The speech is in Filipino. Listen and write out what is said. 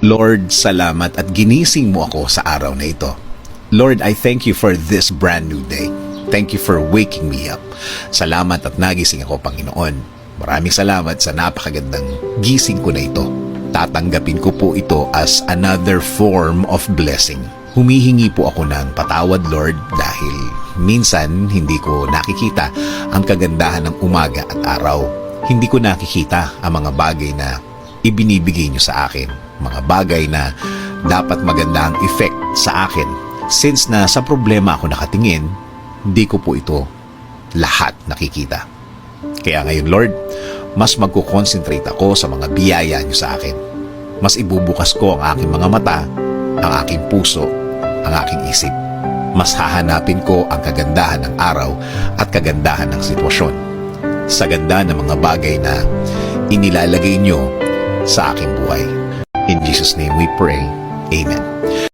Lord, salamat at ginising mo ako sa araw na ito. Lord, I thank you for this brand new day. Thank you for waking me up. Salamat at nagising ako, Panginoon. Maraming salamat sa napakagandang gising ko na ito. Tatanggapin ko po ito as another form of blessing. Humihingi po ako ng patawad, Lord, dahil minsan hindi ko nakikita ang kagandahan ng umaga at araw. Hindi ko nakikita ang mga bagay na ibinibigay niyo sa akin. Mga bagay na dapat maganda ang effect sa akin. Since na sa problema ako nakatingin, hindi ko po ito lahat nakikita. Kaya ngayon, Lord, mas magkukonsentrate ako sa mga biyaya niyo sa akin. Mas ibubukas ko ang aking mga mata, ang aking puso, ang aking isip. Mas hahanapin ko ang kagandahan ng araw at kagandahan ng sitwasyon. Sa ganda ng mga bagay na inilalagay niyo sa aking buhay. In Jesus' name we pray. Amen.